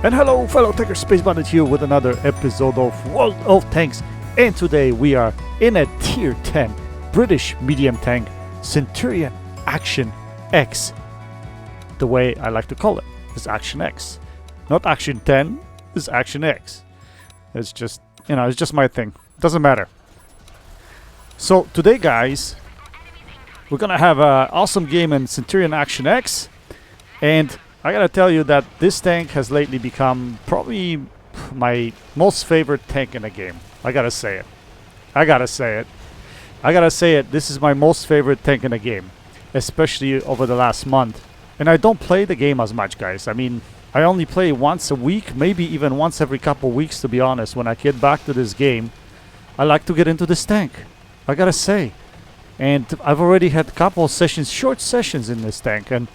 And hello fellow Taker Space Bandit here with another episode of World of Tanks, and today we are in a tier 10 British medium tank Centurion Action X. The way I like to call it is Action X. Not Action 10, it's Action X. It's just, it's just my thing. Doesn't matter. So today guys, we're gonna have an awesome game in Centurion Action X, and I gotta tell you that this tank has lately become probably my most favorite tank in the game. I gotta say it. This is my most favorite tank in the game, especially over the last month. And I don't play the game as much, guys. I mean, I only play once a week, maybe even once every couple weeks, to be honest. When I get back to this game, I like to get into this tank. I gotta say. And I've already had a couple of sessions, short sessions in this tank, and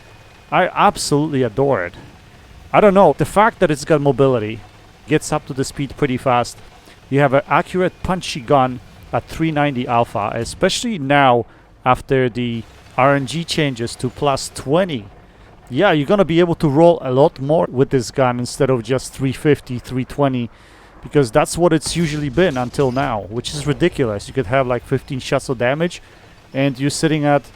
I absolutely adore it. I don't know, the fact that it's got mobility, gets up to the speed pretty fast. You have an accurate punchy gun at 390 alpha, especially now after the RNG changes to plus 20. Yeah, you're gonna be able to roll a lot more with this gun instead of just 350, 320, because that's what it's usually been until now, which is ridiculous. You could have like 15 shots of damage and you're sitting at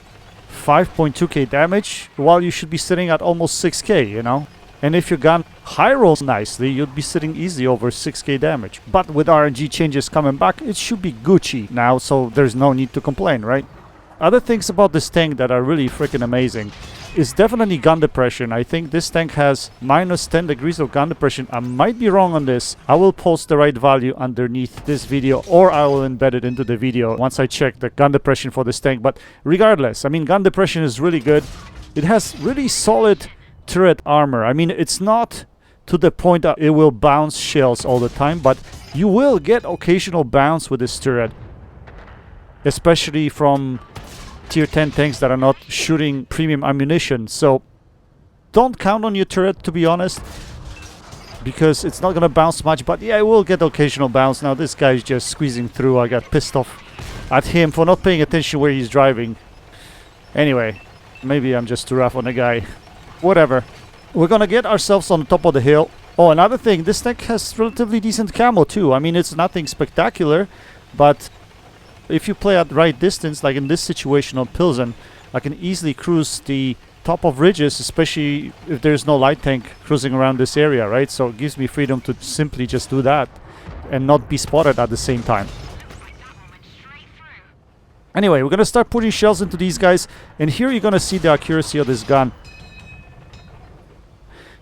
5.2k damage, while you should be sitting at almost 6k, you know? And if your gun high rolls nicely, you'd be sitting easy over 6k damage. But with RNG changes coming back, it should be Gucci now, so there's no need to complain, right? Other things about this tank that are really freaking amazing is definitely gun depression. I think this tank has minus 10 degrees of gun depression. I might be wrong on this. I will post the right value underneath this video, or I will embed it into the video once I check the gun depression for this tank. But regardless, I mean, gun depression is really good. It has really solid turret armor. I mean, it's not to the point that it will bounce shells all the time, but you will get occasional bounce with this turret, especially from tier 10 tanks that are not shooting premium ammunition. So don't count on your turret, to be honest, because it's not gonna bounce much. But yeah, it will get occasional bounce. Now this guy is just squeezing through. I got pissed off at him for not paying attention where he's driving. Anyway, maybe I'm just too rough on the guy. Whatever. We're gonna get ourselves on the top of the hill. Oh, another thing, this tank has relatively decent camo too. I mean, it's nothing spectacular, but if you play at the right distance, like in this situation on Pilsen, I can easily cruise the top of ridges, especially if there's no light tank cruising around this area, right? So it gives me freedom to simply just do that and not be spotted at the same time. Anyway, we're gonna start putting shells into these guys, and here you're gonna see the accuracy of this gun.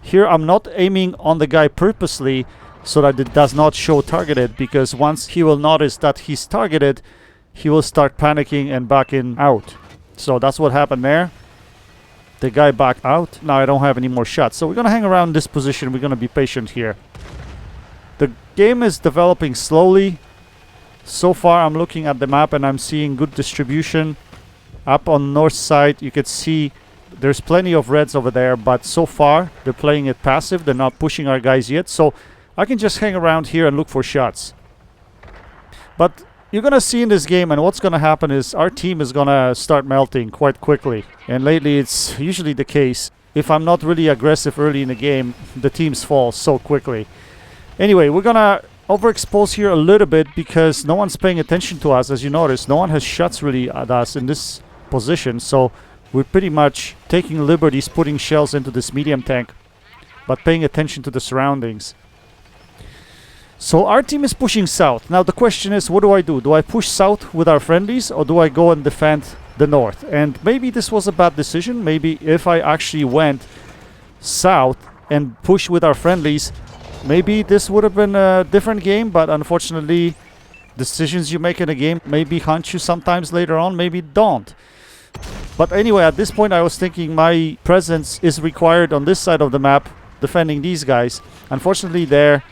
Here I'm not aiming on the guy purposely so that it does not show targeted, because once he will notice that he's targeted, he will start panicking and backing out. So that's what happened there. The guy backed out. Now I don't have any more shots. So we're going to hang around this position. We're going to be patient here. The game is developing slowly. So far I'm looking at the map and I'm seeing good distribution. Up on north side you can see there's plenty of reds over there, but so far they're playing it passive. They're not pushing our guys yet. So I can just hang around here and look for shots. But you're gonna see in this game, and what's gonna happen is our team is gonna start melting quite quickly. And lately it's usually the case. If I'm not really aggressive early in the game, the teams fall so quickly. Anyway, we're gonna overexpose here a little bit because no one's paying attention to us. As you notice, no one has shots really at us in this position. So we're pretty much taking liberties putting shells into this medium tank, but paying attention to the surroundings. So our team is pushing south. Now the question is, what do? Do I push south with our friendlies, or do I go and defend the north? And maybe this was a bad decision. Maybe if I actually went south and pushed with our friendlies, maybe this would have been a different game. But unfortunately, decisions you make in a game maybe haunt you sometimes later on, maybe don't. But anyway, at this point I was thinking my presence is required on this side of the map, defending these guys. Unfortunately there,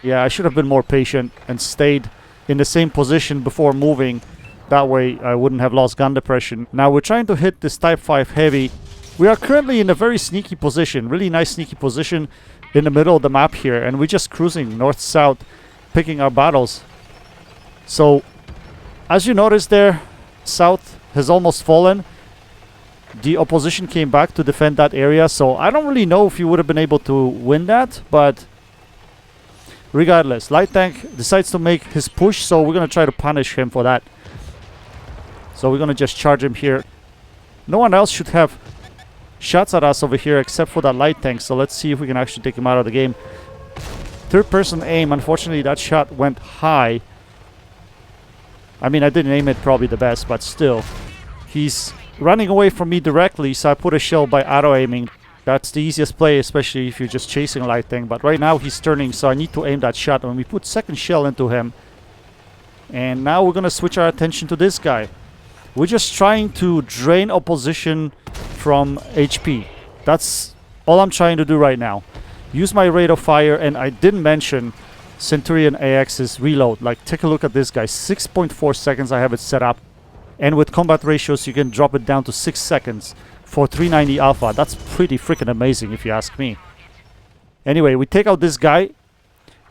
yeah, I should have been more patient and stayed in the same position before moving. That way I wouldn't have lost gun depression. Now we're trying to hit this Type 5 heavy. We are currently in a very sneaky position, really nice sneaky position in the middle of the map here. And we're just cruising north-south, picking our battles. So, as you notice there, south has almost fallen. The opposition came back to defend that area, so I don't really know if he would have been able to win that, but regardless, light tank decides to make his push, so we're gonna try to punish him for that. So we're gonna just charge him here. No one else should have shots at us over here except for that light tank, so let's see if we can actually take him out of the game. Third person aim, unfortunately that shot went high. I mean, I didn't aim it probably the best, but still. He's running away from me directly, so I put a shell by auto-aiming. That's the easiest play, especially if you're just chasing a light tank. But right now he's turning, so I need to aim that shot. And we put second shell into him. And now we're going to switch our attention to this guy. We're just trying to drain opposition from HP. That's all I'm trying to do right now. Use my rate of fire, and I didn't mention Centurion AX's reload. Like, take a look at this guy. 6.4 seconds I have it set up. And with combat ratios, you can drop it down to 6 seconds for 390 alpha. That's pretty freaking amazing if you ask me. Anyway, we take out this guy,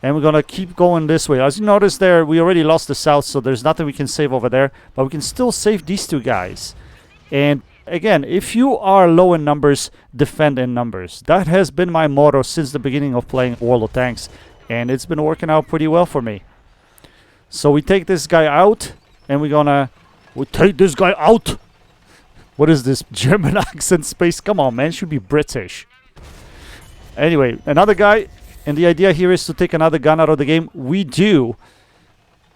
and we're gonna keep going this way. As you notice there, we already lost the south, so there's nothing we can save over there. But we can still save these two guys. And again, if you are low in numbers, defend in numbers. That has been my motto since the beginning of playing World of Tanks. And it's been working out pretty well for me. So we take this guy out, and we're gonna... We take this guy out. What is this German accent space? Come on, man. Should be British. Anyway, another guy. And the idea here is to take another gun out of the game. We do.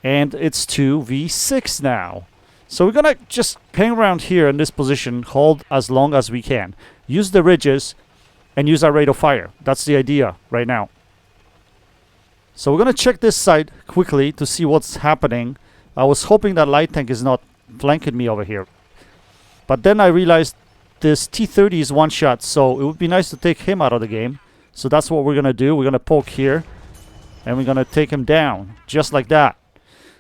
And it's 2v6 now. So we're going to just hang around here in this position. Hold as long as we can. Use the ridges. And use our rate of fire. That's the idea right now. So we're going to check this side quickly to see what's happening. I was hoping that light tank is not flanking me over here. But then I realized this T-30 is one shot, so it would be nice to take him out of the game. So that's what we're going to do. We're going to poke here, and we're going to take him down, just like that.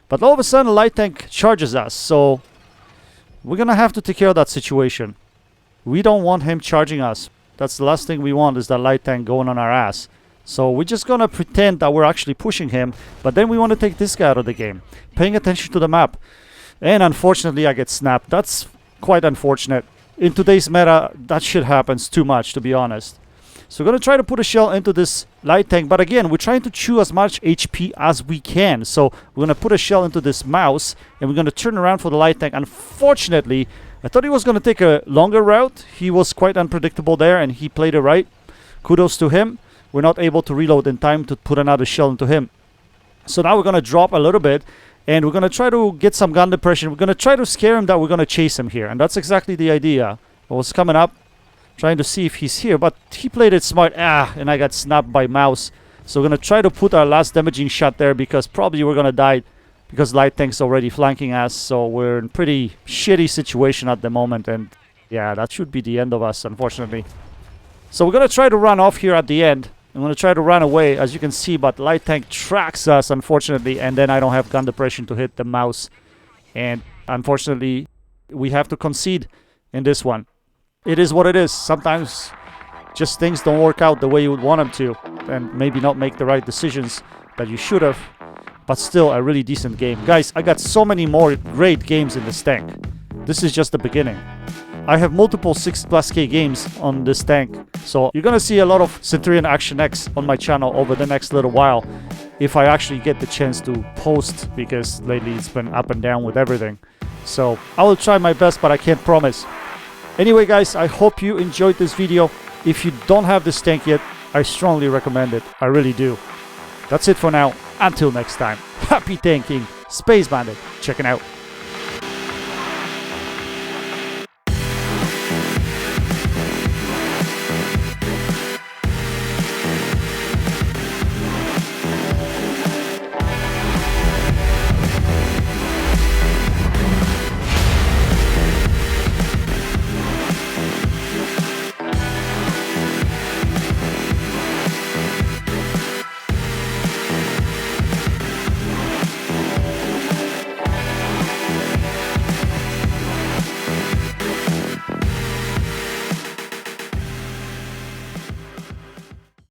But all of a sudden, a light tank charges us, so we're going to have to take care of that situation. We don't want him charging us. That's the last thing we want, is that light tank going on our ass. So we're just going to pretend that we're actually pushing him, but then we want to take this guy out of the game. Paying attention to the map. And unfortunately, I get snapped. That's quite unfortunate. In today's meta, that shit happens too much, to be honest. So we're going to try to put a shell into this light tank. But again, we're trying to chew as much HP as we can. So we're going to put a shell into this mouse. And we're going to turn around for the light tank. Unfortunately, I thought he was going to take a longer route. He was quite unpredictable there, and he played it right. Kudos to him. We're not able to reload in time to put another shell into him. So now we're going to drop a little bit. And we're going to try to get some gun depression. We're going to try to scare him that we're going to chase him here. And that's exactly the idea. I was coming up, trying to see if he's here. But he played it smart. And I got snapped by mouse. So we're going to try to put our last damaging shot there, because probably we're going to die because light tank's already flanking us. So we're in a pretty shitty situation at the moment. And yeah, that should be the end of us, unfortunately. So we're going to try to run off here at the end. I'm going to try to run away, as you can see, but light tank tracks us, unfortunately, and then I don't have gun depression to hit the mouse. And unfortunately, we have to concede in this one. It is what it is. Sometimes just things don't work out the way you would want them to, and maybe not make the right decisions that you should have, but still a really decent game. Guys, I got so many more great games in this tank. This is just the beginning. I have multiple 6+K games on this tank, so you're gonna see a lot of Centurion Action X on my channel over the next little while, if I actually get the chance to post, because lately it's been up and down with everything. So I will try my best, but I can't promise. Anyway guys, I hope you enjoyed this video. If you don't have this tank yet, I strongly recommend it. I really do. That's it for now. Until next time, happy tanking. Space Bandit checking out.